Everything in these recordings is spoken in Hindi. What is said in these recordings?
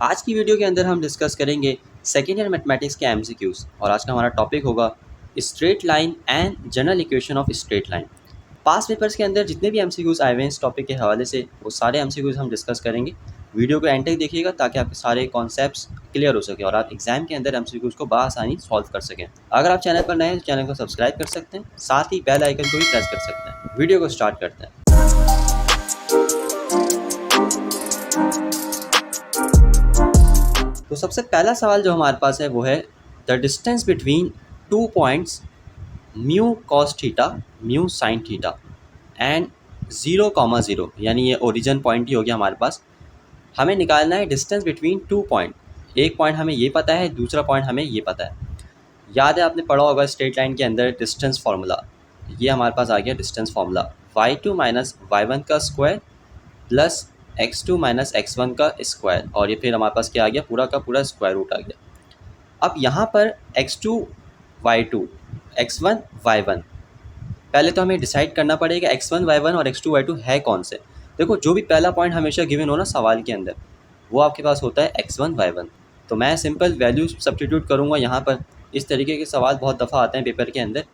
आज की वीडियो के अंदर हम डिस्कस करेंगे सेकेंड ईयर मैथमेटिक्स के एमसीक्यूज और आज का हमारा टॉपिक होगा straight line and general equation of straight line. Pass papers के अंदर जितने भी एमसीक्यूज आए हुए हैं इस टॉपिक के हवाले से वो सारे एमसीक्यूज हम डिस्कस करेंगे। वीडियो को एंड तक देखिएगा ताकि आपके सारे कॉन्सेप्ट्स क्लियर हो सके और आप एग्जाम के अंदर एमसीक्यूज को बआसानी सॉल्व कर सकें। अगर आप चैनल पर नए हैं तो चैनल को सब्सक्राइब कर सकते हैं, साथ ही बेल आइकन को भी प्रेस कर सकते हैं। वीडियो को स्टार्ट करते हैं। तो सबसे पहला सवाल जो हमारे पास है वो है the distance between 2 points mu cos theta mu sine theta and 0,0 यानी ये ओरिजिन पॉइंट ही हो गया हमारे पास। हमें निकालना है डिस्टेंस बिटवीन 2 पॉइंट। एक पॉइंट हमें ये पता है, दूसरा पॉइंट हमें ये पता है। याद है आपने पढ़ा होगा स्ट्रेट लाइन के अंदर डिस्टेंस फार्मूला। ये हमारे पास आ गया distance formula y2 minus y1 का square plus x2 minus x1 का स्क्वायर और ये फिर हमारे पास क्या आ गया, पूरा का पूरा स्क्वायर रूट आ गया। अब यहाँ पर x2 y2 x1 y1, पहले तो हमें डिसाइड करना पड़ेगा x1 y1 और x2 y2 है कौन से। देखो जो भी पहला पॉइंट हमेशा गिवन हो ना सवाल के अंदर वो आपके पास होता है x1 y1। तो मैं सिंपल वैल्यू सब्स्टिट्यूट करूँगा यहाँ पर। इस तरीके के सवाल बहुत दफ़ा आते हैं पेपर के अंदर।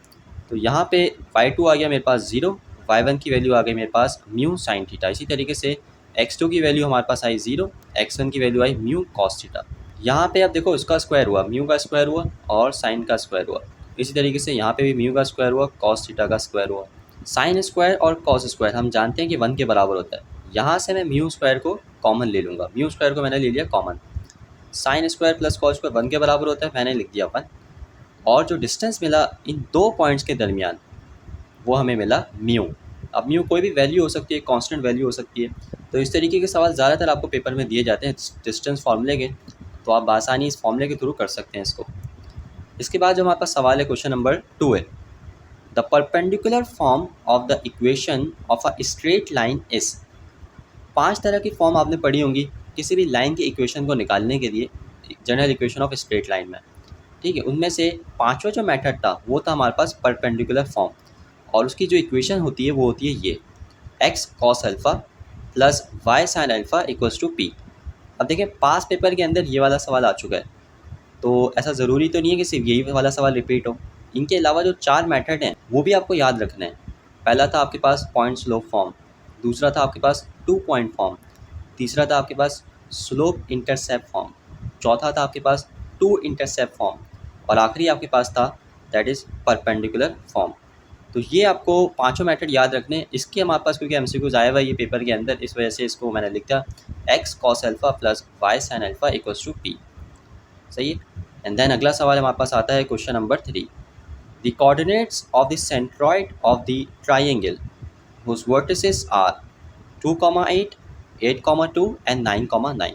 तो यहाँ पे y2 आ गया मेरे पास 0, y1 की वैल्यू आ गई मेरे पास म्यू साइन थीटा। इसी तरीके से x2 की वैल्यू हमारे पास आई 0, x1 की वैल्यू आई म्यू कॉस थीटा। यहाँ पे अब देखो इसका स्क्वायर हुआ, म्यू का स्क्वायर हुआ और साइन का स्क्वायर हुआ। इसी तरीके से यहाँ पे भी म्यू का स्क्वायर हुआ, कॉस थीटा का स्क्वायर हुआ। साइन स्क्वायर और कॉस स्क्वायर हम जानते हैं कि 1 के बराबर होता है। यहाँ से मैं म्यू स्क्वायर को कॉमन ले लूँगा, म्यू स्क्वायर को मैंने ले लिया common. Sine square plus cos square 1 के बराबर होता है, मैंने लिख दिया 1। और जो डिस्टेंस मिला इन दो पॉइंट्स के दरमियान वो हमें मिला म्यू। अब म्यू कोई भी वैल्यू हो सकती है, कांस्टेंट वैल्यू हो सकती है। तो इस तरीके के सवाल ज़्यादातर आपको पेपर में दिए जाते हैं डिस्टेंस फार्मूले के, तो आप आसानी इस फार्मूले के थ्रू कर सकते हैं इसको। इसके बाद जो हमारे पास सवाल है क्वेश्चन नंबर 2 है the perpendicular form of the equation of a straight line is. 5 तरह की फॉर्म आपने पढ़ी होंगी किसी भी लाइन के इक्वेशन को निकालने के लिए, general equation of straight line में। ठीक है, उनमें से पांचवा जो मेथड था वो था हमारे पास परपेंडिकुलर फॉर्म और उसकी जो इक्वेशन होती है वो होती है ये x cos alpha plus y sin alpha equals to p। अब देखें पास पेपर के अंदर ये वाला सवाल आ चुका है, तो ऐसा ज़रूरी तो नहीं है कि सिर्फ यही वाला सवाल रिपीट हो। इनके अलावा जो 4 मेथड हैं वो भी आपको याद रखना है। पहला था आपके पास पॉइंट स्लोप फॉर्म, दूसरा था आपके पास 2 पॉइंट फॉर्म, तीसरा था आपके पास स्लोप इंटरसेप्ट फॉर्म, चौथा था आपके पास 2 इंटरसेप्ट फॉर्म और आखिरी आपके पास था दैट इज़ परपेंडिकुलर फॉर्म। तो ये आपको पांचों मेथड याद रखने। इसके हमारे पास क्योंकि एमसीक्यूज आया हुआ है ये पेपर के अंदर, इस वजह से इसको मैंने लिख दिया x cos alpha plus y sin alpha equals to p। सही है। एंड देन अगला सवाल हमारे पास आता है question number 3 the coordinates of the centroid of the triangle whose vertices are 2,8, 8,2 and 9,9।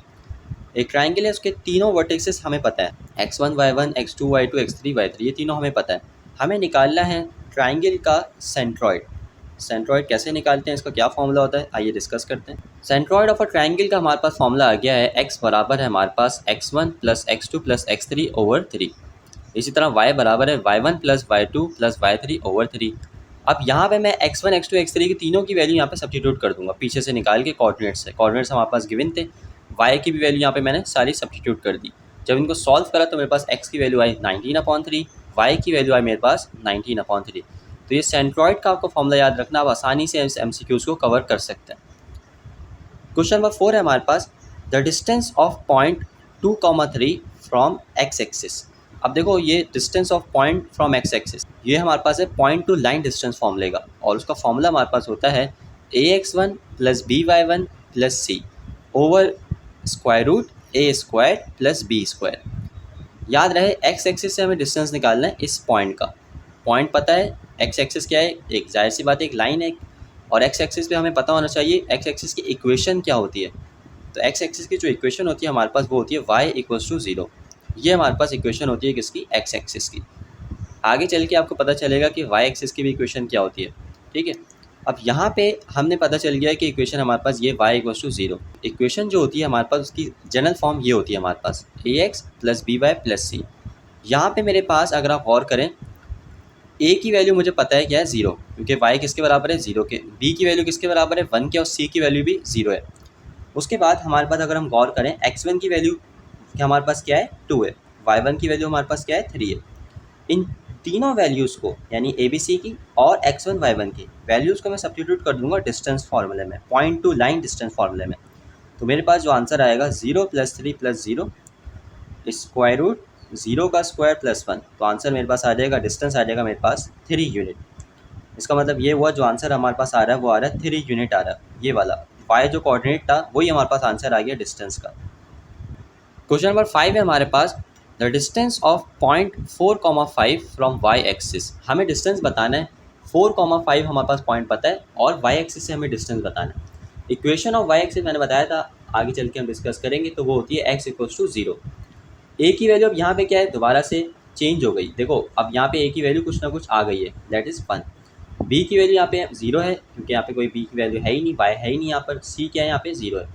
एक ट्राइंगल है, उसके तीनों वर्टिसेस हमें पता है x1 y1 x2 y2 x3 y3, ये तीनों हमें पता है। हमें निकालना है ट्राइंगल का सेंट्रॉइड। सेंट्रॉइड कैसे निकालते हैं, इसका क्या फॉर्मूला होता है, आइए डिस्कस करते हैं। सेंट्रॉइड ऑफ अ ट्राइंगल का हमारे पास फॉर्मूला आ गया है x बराबर है हमारे पास x1 plus x2 plus x3 over 3। इसी तरह y बराबर है y1 plus y2 plus y3 over 3। अब यहाँ पे मैं x1 x2 x3 की तीनों की वैल्यू यहाँ पे सब्स्टिट्यूट कर दूंगा पीछे से निकाल के कोऑर्डिनेट्स से। कोऑर्डिनेट्स हमारे पास गिवन थे, y की भी वैल्यू यहाँ पे मैंने सारी सब्स्टिट्यूट कर दी। जब इनको सॉल्व करा तो मेरे पास x की वैल्यू आई 19/3, y की वैल्यू आई मेरे पास 19/3। तो ये सेंट्रॉइड का आपको फॉर्मूला याद रखना, आप आसानी से एमसीक्यूज को कवर कर सकते हैं। क्वेश्चन नंबर 4 है हमारे पास the distance of point 2,3 from x axis. अब देखो ये distance of point from x axis ये हमारे पास है पॉइंट टू लाइन डिस्टेंस फॉर्मूले का और उसका फॉर्मूला हमारे पास होता है ax1 plus by1 plus c over square root a square plus b square. याद रहे x एक्सिस से हमें डिस्टेंस निकालना है इस पॉइंट का। पॉइंट पता है x एक्सिस क्या है, एक जाहिर सी बात है एक लाइन है, और x एक्सिस पे हमें पता होना चाहिए x एक्सिस की इक्वेशन क्या होती है। तो x एक्सिस की जो इक्वेशन होती है हमारे पास वो होती है y इक्वल्स टू 0। ये हमारे पास इक्वेशन होती है किसकी, x एक्सिस की। आगे चल के आपको पता चलेगा कि y एक्सिस की भी इक्वेशन क्या होती है। ठीक है, अब यहाँ पे हमने पता चल गया कि इक्वेशन हमारे पास ये y इक्वल्स टू 0। इक्वेशन जो होती है हमारे पास उसकी जनरल फॉर्म ये होती है हमारे पास ax plus by plus c। यहाँ पे मेरे पास अगर आप गौर करें a की वैल्यू मुझे पता है क्या है 0, क्योंकि y किसके बराबर है 0 के, b की वैल्यू किसके बराबर है 1 के और c की वैल्यू भी 0 है। उसके बाद हमारे पास अगर हम गौर करें x1 की वैल्यू हमारे पास क्या है 2 है, y1 की वैल्यू हमारे पास क्या है 3 है। इन तीनों वैल्यूज़ को यानी ABC की और x1 y1 की वैल्यूज़ को मैं सब्स्टिट्यूट कर दूंगा डिस्टेंस फार्मूले में, पॉइंट टू लाइन डिस्टेंस फार्मूले में। तो मेरे पास जो आंसर आएगा 0 + 3 + 0 स्क्वायर रूट 0 का स्क्वायर प्लस 1, तो आंसर मेरे पास आ जाएगा, डिस्टेंस आ जाएगा मेरे पास 3 यूनिट। इसका मतलब ये हुआ जो आंसर हमारे पास आ रहा है वो आ रहा है 3 यूनिट आ रहा है, ये वाला y जो कोऑर्डिनेट था वही हमारे पास आंसर आ गया डिस्टेंस का। क्वेश्चन नंबर 5 है हमारे पास, the distance of point 4,5 from y axis. हमें डिस्टेंस बताना है, 4,5 हमारे पास पॉइंट पता है और y एक्सिस से हमें डिस्टेंस बताना है। इक्वेशन ऑफ y एक्सिस मैंने बताया था, आगे चल के हम डिस्कस करेंगे, तो वो होती है x = 0। ए की वैल्यू अब यहाँ पे क्या है, दोबारा से चेंज हो गई। देखो अब यहाँ पे ए की वैल्यू कुछ ना कुछ आ गई है, दैट इज़ 1। बी की वैल्यू यहाँ पे 0 है क्योंकि यहाँ पे कोई बी की वैल्यू है ही नहीं, y है ही नहीं यहाँ पर। सी क्या है, यहाँ पे 0 है।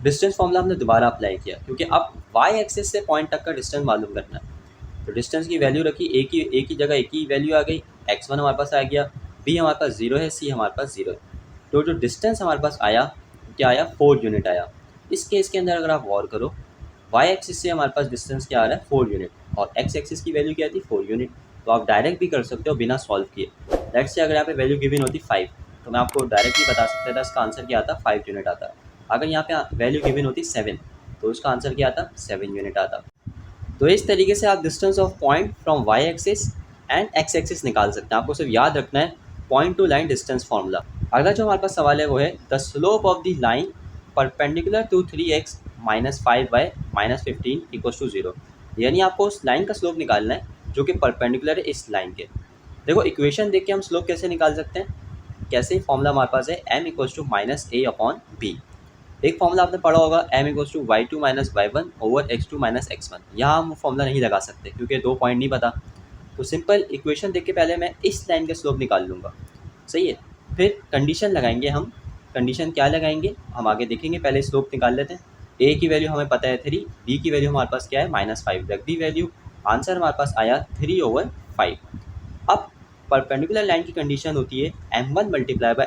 डिस्टेंस फॉर्मूला हमने दोबारा अप्लाई किया क्योंकि अब y एक्सिस से पॉइंट तक का डिस्टेंस मालूम करना है। तो डिस्टेंस की वैल्यू रखी, ए की जगह ए की वैल्यू आ गई, x1 हमारे पास आ गया, बी हमारे पास 0 है, सी हमारे पास 0 है। तो जो डिस्टेंस हमारे पास आया क्या आया, 4 यूनिट आया। इस केस के अंदर अगर आप गौर करो, y एक्सिस से हमारे पास डिस्टेंस क्या आ रहा है 4 यूनिट और x एक्सिस की वैल्यू क्या थी 4 यूनिट। तो आप डायरेक्ट भी कर सकते हो बिना सॉल्व किए। लेट्स से अगर यहाँ पे वैल्यू गिवन होती 5 तो मैं आपको डायरेक्टली बता सकता था इसका आंसर क्या आता, 5 यूनिट आता। अगर यहाँ पे वैल्यू गिवन होती 7 तो उसका आंसर क्या आता, 7 यूनिट आता। तो इस तरीके से आप distance of point from y axis and x axis निकाल सकते हैं। आपको सिर्फ याद रखना है point to line distance formula. अगला जो हमारे पास सवाल है वो है, the slope of the line perpendicular to 3x - 5y - 15 = 0। यानी आपको उस लाइन का स्लोप निकालना है जो कि परपेंडिकुलर है इस लाइन के। देखो इक्वेशन देख के हम स्लोप कैसे निकाल सकते हैं, कैसे फॉर्मूला हमारे पास है m = -a/b। एक फॉर्मूला आपने पढ़ा होगा m = y2 - y1 / x2 - x1। यहाँ हम फॉर्मूला नहीं लगा सकते क्योंकि 2 पॉइंट नहीं पता। तो सिंपल इक्वेशन देख के पहले मैं इस लाइन का स्लोप निकाल लूँगा, सही है। फिर कंडीशन लगाएंगे हम, कंडीशन क्या लगाएंगे हम आगे देखेंगे, पहले स्लोप निकाल लेते हैं। a की वैल्यू हमें पता है 3, b की वैल्यू हमारे पास क्या है -5, रख दी वैल्यू, आंसर हमारे पास आया 3/5। अब परपेंडिकुलर लाइन की कंडीशन होती है m1 ×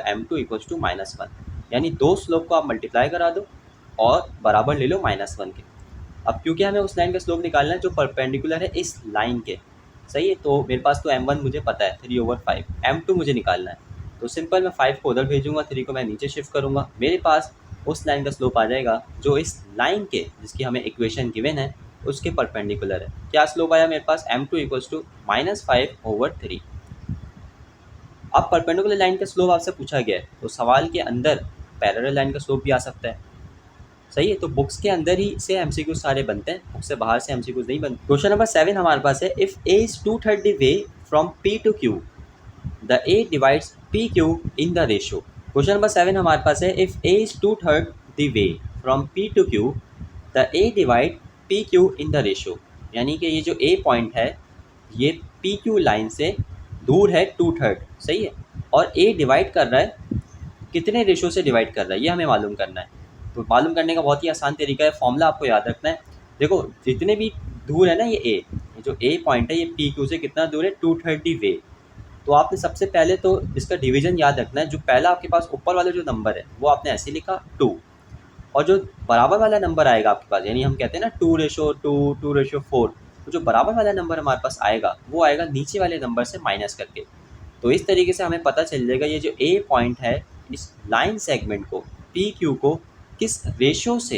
m2 = -1, यानी दो स्लोप को आप मल्टीप्लाई करा दो और बराबर ले लो -1 के। अब क्योंकि हमें उस लाइन का स्लोप निकालना है जो परपेंडिकुलर है इस लाइन के, सही है। तो मेरे पास तो m1 मुझे पता है 3/5, m2 मुझे निकालना है। तो सिंपल मैं 5 को उधर भेजूंगा, 3 को मैं नीचे शिफ्ट करूंगा, मेरे पास उस लाइन का स्लोप आ जाएगा जो इस लाइन के, जिसकी हमें इक्वेशन गिवन है, उसके परपेंडिकुलर है। क्या स्लोप आया मेरे पास, m2 = -5/3। अब परपेंडिकुलर लाइन का स्लोप आपसे पूछा गया है तो सवाल के अंदर पैरेलल लाइन का स्लोप भी आ सकता है, सही है। तो बुक्स के अंदर ही से एमसीक्यू सारे बनते हैं, बुक से बाहर से एमसीक्यू नहीं बनते। क्वेश्चन नंबर 7 हमारे पास है, if a is 2/3 the way from p to q, the a divides pq in the ratio। Question number 7 हमारे पास है, if a is 2/3 the way from p to q, the a divide pq in the ratio। यानी कि ये जो a पॉइंट है ये pq लाइन से दूर है 2/3, सही है। और a डिवाइड कर रहा है, कितने रेशो से डिवाइड कर रहा है ये हमें मालूम करना है। तो मालूम करने का बहुत ही आसान तरीका है, फॉर्मूला आपको याद रखना है। देखो जितने भी दूर है ना ये जो ए पॉइंट है ये पी क्यू से कितना दूर है, 2/3 वे। तो आपने सबसे पहले तो इसका डिवीजन याद रखना है। जो पहला आपके पास ऊपर वाला जो नंबर है वो आपने ऐसे लिखा 2, और जो बराबर वाला नंबर आएगा आपके पास, यानी हम कहते हैं ना 2:2, 2:4, तो जो बराबर वाला नंबर हमारे पास आएगा वो आएगा नीचे वाले नंबर से माइनस करके। तो इस तरीके से हमें पता चल जाएगा ये जो ए पॉइंट है इस लाइन सेगमेंट को पी क्यू को किस रेशियो से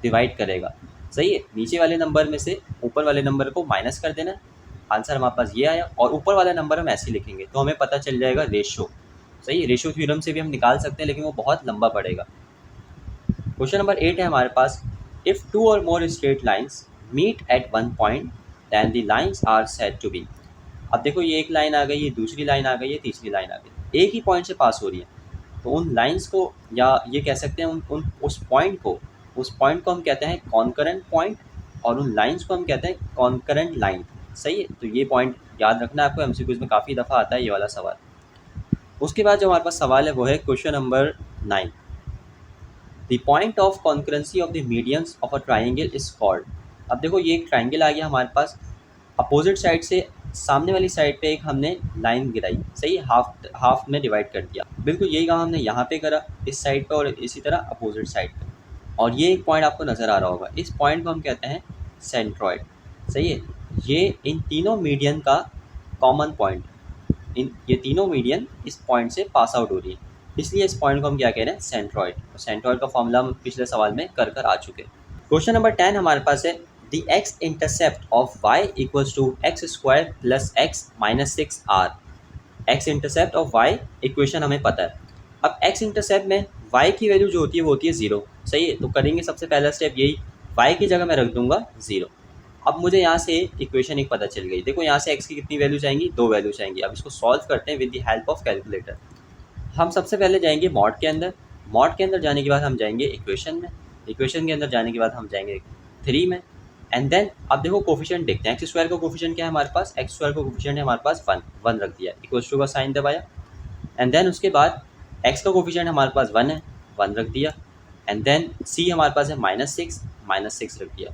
डिवाइड करेगा, सही है। नीचे वाले नंबर में से ऊपर वाले नंबर को माइनस कर देना, आंसर हमारे पास ये आया। और ऊपर वाला नंबर हम ऐसे लिखेंगे तो हमें पता चल जाएगा रेशियो, सही है। रेशियो थ्योरम से भी हम निकाल सकते हैं लेकिन वो बहुत लंबा पड़ेगा। क्वेश्चन नंबर 8 है हमारे पास, इफ़ 2 और more straight lines meet at one point then the lines are said to be. अब देखो ये एक लाइन आ गई, ये दूसरी लाइन आ गई, ये तीसरी लाइन आ गई, एक ही पॉइंट से पास हो रही है। तो उन लाइंस को, या ये कह सकते हैं उस पॉइंट को हम कहते हैं कॉन्करेंट पॉइंट, और उन लाइंस को हम कहते हैं कॉन्करेंट लाइन, सही है। तो ये पॉइंट याद रखना है आपको, एमसीक्यूज़ में काफ़ी दफ़ा आता है ये वाला सवाल। उसके बाद जो हमारे पास सवाल है वो है question number 9, the point of concurrency of the medians of a triangle is called. अब देखो ये एक ट्राइंगल आ गया हमारे पास, अपोजिट साइड से सामने वाली साइड पे एक हमने लाइन गिराई, सही, हाफ में डिवाइड कर दिया। बिल्कुल यही काम हमने यहाँ पे करा, इस साइड पे और इसी तरह अपोजिट साइड पे। और ये एक पॉइंट आपको नज़र आ रहा होगा, इस पॉइंट को हम कहते हैं सेंट्रॉइड। सही है, ये इन तीनों मीडियन का कॉमन पॉइंट, इन ये तीनों मीडियन इस पॉइंट से पास आउट हो रही है, इसलिए इस पॉइंट को हम क्या कह रहे हैं, सेंट्रॉइड। और सेंट्रॉइड का फॉर्मूला हम पिछले सवाल में कर आ चुके हैं। क्वेश्चन नंबर 10 हमारे पास है the X intercept of y equals to X square plus X minus 6r। X intercept of y equation हमें पता है। अब एक्स इंटरसेप्ट में y की वैल्यू जो होती है वो होती है 0। सही है, तो करेंगे सबसे पहला स्टेप यही, y की जगह मैं रख दूंगा 0। अब मुझे यहाँ से इक्वेशन एक पता चल गई। देखो यहाँ से x की कितनी वैल्यू जाएंगी, 2 वैल्यू जाएंगी। अब इसको सॉल्व करते हैं with the help of calculator. हम सबसे पहले जाएंगे मॉड के अंदर, मॉड के अंदर जाने के बाद हम जाएंगे इक्वेशन में, इक्वेशन के अंदर जाने के बाद हम जाएंगे 3 में, एंड देन अब देखो कोफिशिएंट देखते हैं। एक्स स्क्वायर का कोफिशिएंट क्या है हमारे पास, एक्स स्क्वायर का कोफिशिएंट है हमारे पास 1 रख दिया, इक्वल्स टू का साइन दबाया, एंड देन उसके बाद एक्स का कोफिशिएंट हमारे पास 1 है, 1 रख दिया, एंड देन सी हमारे पास है -6 रख दिया।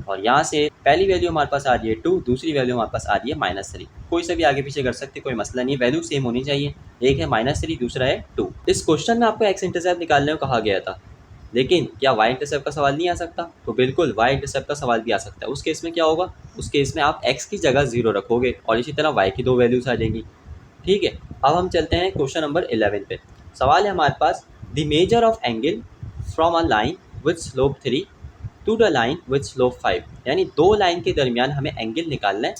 और यहाँ से पहली वैल्यू हमारे पास आ रही है 2, दूसरी वैल्यू हमारे पास आ रही है -3। कोई सा भी आगे पीछे कर सकते, कोई मसला नहीं है, वैल्यू सेम होनी चाहिए। एक है -3, दूसरा है 2। इस क्वेश्चन में आपको एक्स इंटरसेप्ट निकालने को कहा गया था, लेकिन क्या वाई इंटरसेप्ट का सवाल नहीं आ सकता? तो बिल्कुल वाई इंटरसेप्ट का सवाल भी आ सकता है। उस केस में क्या होगा, उस केस में आप एक्स की जगह 0 रखोगे और इसी तरह वाई की 2 वैल्यूज आ जाएंगी। ठीक है, अब हम चलते हैं क्वेश्चन नंबर 11 पे। सवाल है हमारे पास the measure of angle from a line with slope 3 to the line with slope 5, यानी 2 लाइन के दरमियान हमें एंगल निकालना है।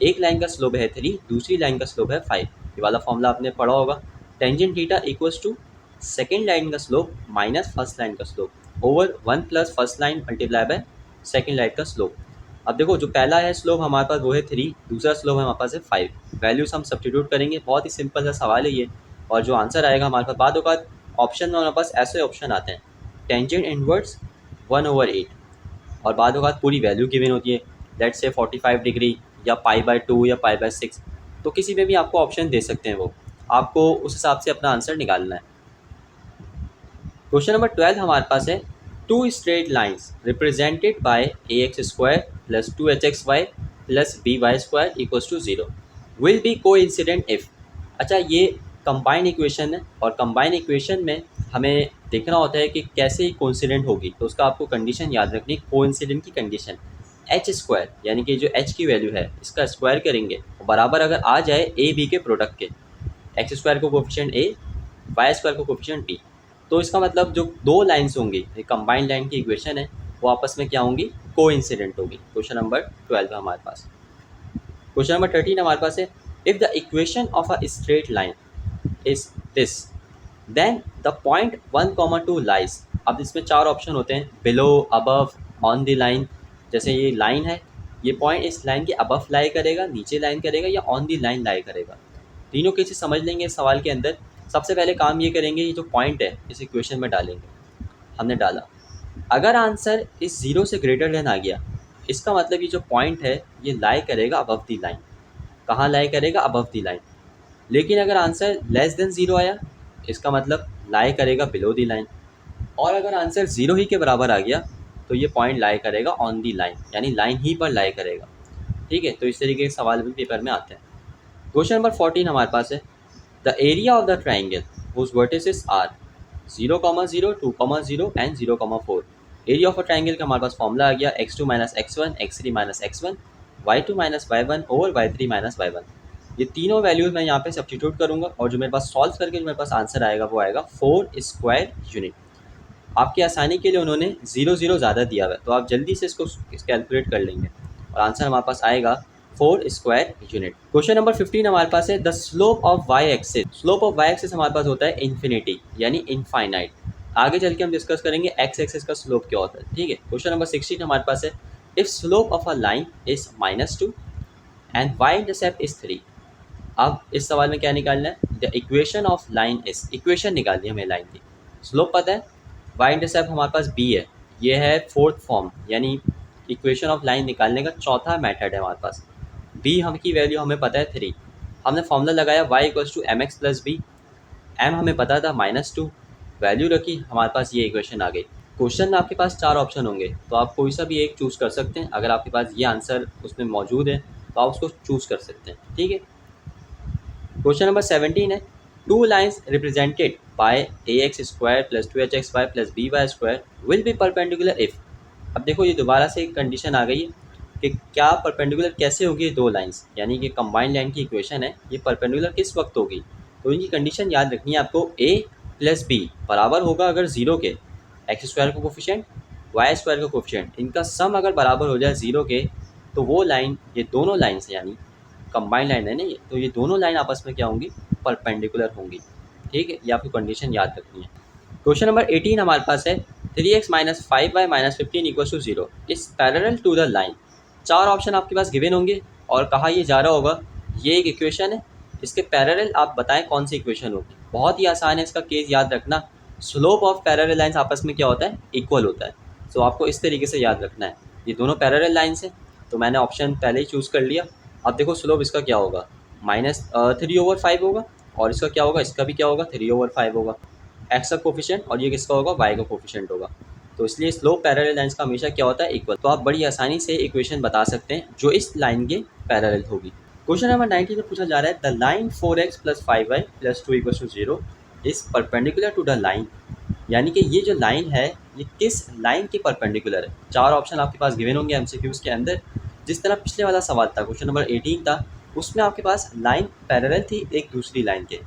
एक लाइन का स्लोप है 3, दूसरी लाइन का स्लोप है 5। ये वाला फॉर्मूला आपने पढ़ा होगा, tangent theta equals to second line का स्लोप माइनस फर्स्ट लाइन का slope over 1 plus first line multiply by second line का स्लोप। अब देखो जो पहला है स्लोप हमारे पास वो है 3, दूसरा स्लोप हमारे पास है 5। वैल्यूज हम सब्स्टिट्यूट करेंगे, बहुत ही सिंपल सा सवाल है ये। और जो आंसर आएगा हमारे पास बाद होगा ऑप्शन में, हमारे पास ऐसे ऑप्शन आते हैं टेंजेंट इनवर्स 1/8, और बाद होगा पूरी वैल्यू गिवन होती है, लेट्स से 45 डिग्री या π/2 या π/6। तो किसी में भी आपको ऑप्शन दे सकते हैं, वो आपको उस हिसाब से अपना आंसर निकालना है। क्वेश्चन नंबर 12 हमारे पास है two straight lines represented by ax² plus 2hxy plus by² equals to 0 will be coincident if. अच्छा, ये कंबाइंड इक्वेशन है और कंबाइंड इक्वेशन में हमें देखना होता है कि कैसे ही कोइंसिडेंट होगी। तो उसका आपको कंडीशन याद रखनी, कोइंसिडेंट की कंडीशन h², यानी कि जो h की वैल्यू है इसका स्क्वायर करेंगे बराबर अगर आ जाए a b के प्रोडक्ट के, x² को कोफिशिएंट a, y² को कोफिशिएंट b, तो इसका मतलब जो 2 लाइन्स होंगी, ये कंबाइंड लाइन की इक्वेशन है, वो आपस में क्या होंगी, कोइंसिडेंट होगी। क्वेश्चन नंबर 12 हमारे पास। क्वेश्चन नंबर 13 हमारे पास है if the equation of a straight line is this then the point 1,2 lies. अब इसमें 4 ऑप्शन होते हैं, below, above, on the line. जैसे ये लाइन है, ये पॉइंट इस लाइन के अबव लाई करेगा, नीचे लाइन करेगा, या ऑन द लाइन लाई करेगा। तीनों केसेस समझ लेंगे इस सवाल के अंदर। सबसे पहले काम ये करेंगे, ये जो पॉइंट है इस इक्वेशन में डालेंगे। हमने डाला, अगर आंसर इस 0 से ग्रेटर देन आ गया, इसका मतलब ये जो पॉइंट है ये लाई करेगा अबव दी लाइन। कहाँ लाई करेगा, अबव दी लाइन। लेकिन अगर आंसर लेस देन 0 आया, इसका मतलब लाई करेगा बिलो दी लाइन। और अगर आंसर 0 ही के बराबर आ गया तो ये पॉइंट लाई करेगा ऑन दी लाइन, यानी लाइन ही पर लाई करेगा। ठीक है, तो इस तरीके के सवाल भी पेपर में आते हैं। क्वेश्चन नंबर 14 हमारे पास है the area of the triangle whose vertices are 0, 0, 2, 0 and 0, 4। Area of a triangle का हमारे पास फॉर्मूला आ गया x2 - x1 x3 - x1 y2 - y1 over y3 - y1। ये तीनों वैल्यूज मैं यहाँ पे सब्स्टिट्यूट करूँगा और जो मेरे पास सॉल्व करके जो मेरे पास आंसर आएगा वो आएगा 4 स्क्वायर यूनिट। आपकी आसानी के लिए उन्होंने 0, 0 ज़्यादा दिया हुआ है, तो आप जल्दी से इसको कैलकुलेट कर लेंगे और आंसर हमारे पास आएगा 4 स्क्वायर यूनिट। क्वेश्चन नंबर 15 हमारे पास है the slope of Y axis. Slope of Y axis हमारे पास होता है इन्फिनिटी, यानी इनफाइनाइट। आगे चल के हम डिस्कस करेंगे एक्स एक्सिस का स्लोप क्या होता है। ठीक है, क्वेश्चन नंबर 16 हमारे पास है if slope of a line is -2 and Y intercept is 3। अब इस सवाल में क्या निकालना है, the equation of line is, equation निकालनी है हमें लाइन की। स्लोप पता है, वाई इंटरसेप्ट हमारे पास b है, ये है फोर्थ फॉर्म, यानी इक्वेशन ऑफ लाइन निकालने का चौथा मेथड है हमारे पास। b हम की वैल्यू हमें पता है 3, हमने फॉर्मूला लगाया y equals to mx plus b, m हमें पता था -2, वैल्यू रखी, हमारे पास ये इक्वेशन आ गई। क्वेश्चन में आपके पास 4 ऑप्शन होंगे, तो आप कोई सा भी एक चूज़ कर सकते हैं। अगर आपके पास ये आंसर उसमें मौजूद है तो आप उसको चूज़ कर सकते हैं। ठीक है, क्वेश्चन नंबर 17 है two lines represented by ax² plus 2hxy plus by² will be perpendicular if. अब देखो ये दोबारा से एक कंडीशन आ गई है कि क्या परपेंडिकुलर कैसे होगी ये दो लाइंस, यानी कि कंबाइंड लाइन की इक्वेशन है, ये परपेंडिकुलर किस वक्त होगी। तो इनकी कंडीशन याद रखनी है आपको, a प्लस बी बराबर होगा अगर ज़ीरो के x² का कोफिशिएंट y² का कोफिशिएंट, इनका सम अगर बराबर हो जाए ज़ीरो के, तो वो लाइन, ये दोनों लाइन्स यानी कंबाइंड लाइन है ना ये, तो ये दोनों लाइन आपस में क्या होंगी, परपेंडिकुलर होंगी। ठीक है, ये आपको कंडीशन याद रखनी है। क्वेश्चन नंबर 18 हमारे पास है 3x minus 5y minus 15 equal to 0 is parallel to the line. चार ऑप्शन आपके पास गिवन होंगे और कहा ये जा रहा होगा ये एक इक्वेशन है, इसके पैरेलल आप बताएं कौन सी इक्वेशन होगी। बहुत ही आसान है इसका केस याद रखना, स्लोप ऑफ पैरेलल लाइंस आपस में क्या होता है, इक्वल होता है। तो आपको इस तरीके से याद रखना है, ये दोनों पैरेलल लाइंस हैं, तो मैंने ऑप्शन पहले ही चूज़ कर लिया। अब देखो स्लोप इसका क्या होगा, -3/5 होगा, और इसका क्या होगा, इसका भी क्या होगा, 3/5 होगा। एक्स का कोफिशिएंट और ये किसका होगा, वाई का कोफिशिएंट होगा। तो इसलिए स्लोप पैरेलल लाइंस का हमेशा क्या होता है, इक्वल। तो आप बड़ी आसानी से इक्वेशन बता सकते हैं जो इस लाइन के पैरेलल होगी। क्वेश्चन नंबर 19 में पूछा जा रहा है the line 4x plus 5y plus 2 equal to 0 is perpendicular to the line, यानी कि ये जो लाइन है ये किस लाइन के परपेंडिकुलर है। चार ऑप्शन आपके पास गिवन होंगे एमसीक्यूज के अंदर। जिस तरह पिछले वाला सवाल था, क्वेश्चन नंबर 18 था, उसमें आपके पास लाइन पैरेलल थी एक दूसरी लाइन के।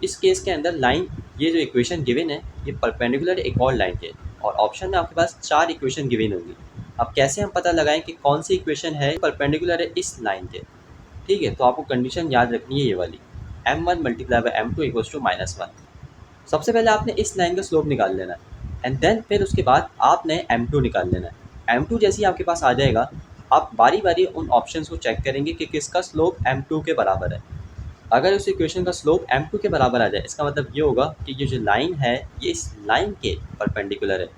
इस केस के अंदर लाइन, ये जो इक्वेशन गिवन है ये परपेंडिकुलर एक और लाइन के, और ऑप्शन में आपके पास चार इक्वेशन गिवन होंगी। अब कैसे हम पता लगाएं कि कौन सी इक्वेशन है परपेंडिकुलर है इस लाइन के। ठीक है, तो आपको कंडीशन याद रखनी है ये वाली, m1 multiply by m2 equals to -1। सबसे पहले आपने इस लाइन का स्लोप निकाल लेना है एंड देन फिर उसके बाद आपने m2 निकाल लेना है। m2 जैसे ही आपके पास आ जाएगा, आप बारी बारी उन ऑप्शंस को चेक करेंगे कि किसका स्लोप m2 के बराबर है। अगर उस इक्वेशन का स्लोप m2 के बराबर आ जाए, इसका मतलब ये होगा कि ये जो लाइन है ये इस लाइन के परपेंडिकुलर है।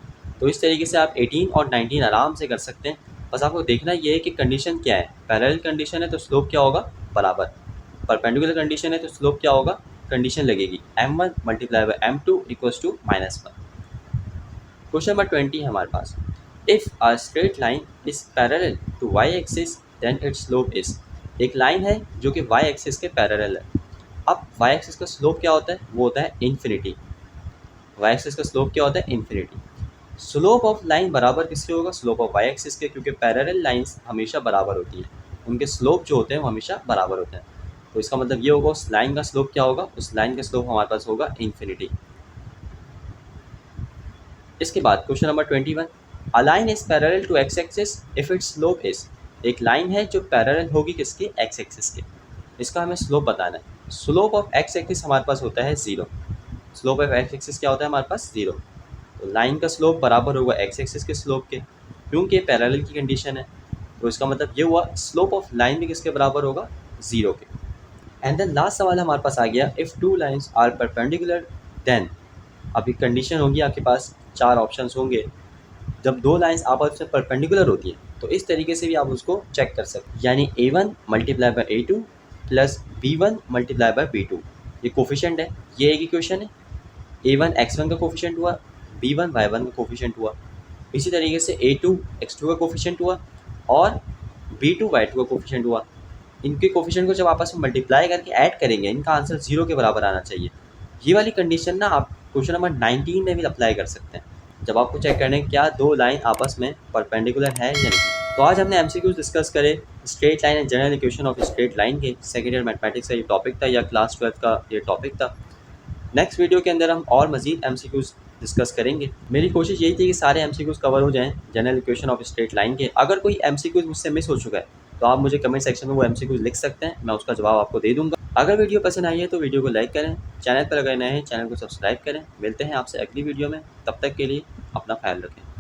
तो इस तरीके से आप 18 और 19 आराम से कर सकते हैं। बस आपको देखना ये है कि कंडीशन क्या है, पैरेलल कंडीशन है तो स्लोप क्या होगा, बराबर। परपेंडिकुलर कंडीशन है तो स्लोप क्या होगा, कंडीशन लगेगी m1 multiply by m2 equals to -1। Question number 20 है हमारे पास, if a straight line is parallel to y axis then its slope is. एक लाइन है जो कि y एक्सिस के पैरेलल है। अब y एक्सिस का स्लोप क्या होता है, वो होता है इन्फिनिटी। y एक्सिस का स्लोप क्या होता है, इन्फिनिटी। स्लोप ऑफ लाइन बराबर किसके होगा, स्लोप ऑफ y एक्सिस के, क्योंकि पैरेलल लाइंस हमेशा बराबर होती हैं, उनके स्लोप जो होते हैं वो हमेशा बराबर होते हैं। तो इसका मतलब ये होगा उस लाइन का स्लोप क्या होगा, उस लाइन का स्लोप हमारे पास होगा इन्फिनिटी। इसके बाद question number 21, a line is parallel to x axis if its slope is. एक लाइन है जो पैरेलल होगी किसके, x एक्सिस के, इसका हमें स्लोप बताना है। स्लोप ऑफ x एक्सिस हमारे पास होता है 0। स्लोप ऑफ x एक्सिस क्या होता है हमारे पास, 0। तो लाइन का स्लोप बराबर होगा x एक्सिस के स्लोप के, क्योंकि पैरेलल की कंडीशन है। तो इसका मतलब ये हुआ स्लोप ऑफ लाइन भी किसके बराबर होगा, 0 के। एंड देन लास्ट सवाल हमारे पास आ गया, if two lines are perpendicular then. अभी कंडीशन होगी आपके पास, चार ऑप्शंस होंगे। जब दो लाइंस आपस में परपेंडिकुलर होती हैं तो इस तरीके से भी आप उसको चेक कर सकते हैं, यानी a1 multiply by a2 plus b1 multiply by b2। ये कोफिशिएंट है, ये एक इक्वेशन है। a1 x1 का कोफिशिएंट हुआ, b1 y1 का कोफिशिएंट हुआ। इसी तरीके से a2 x2 का कोफिशिएंट हुआ और b2 y2 का कोफिशिएंट हुआ। इनके कोफिशिएंट को जब आपस में मल्टीप्लाई करके ऐड करेंगे, इनका आंसर 0 के बराबर आना चाहिए। ये वाली कंडीशन ना आप क्वेश्चन नंबर 19 में भी अप्लाई कर सकते हैं, जब आपको चेक करने क्या दो लाइन आपस में परपेंडिकुलर है या नहीं। तो आज हमने एमसीक्यूज डिस्कस करे straight line and general equation of straight line के। सेकेंड ईयर मैथमेटिक्स का ये टॉपिक था, या क्लास 12 का ये टॉपिक था। नेक्स्ट वीडियो के अंदर हम और मजीद एमसीक्यूज डिस्कस करेंगे। मेरी कोशिश यही थी कि सारे एमसीक्यूज कवर हो जाएं general equation of straight line के। अगर कोई एमसीक्यूज मुझसे मिस हो चुका है तो आप मुझे कमेंट सेक्शन में वो एमसीक्यूज लिख सकते हैं, मैं उसका जवाब आपको दे दूंगा। अगर वीडियो पसंद आई है तो वीडियो को लाइक करें, चैनल पर अगर नए हैं चैनल को सब्सक्राइब करें। मिलते हैं आपसे अगली वीडियो में, तब तक के लिए अपना ख्याल रखें।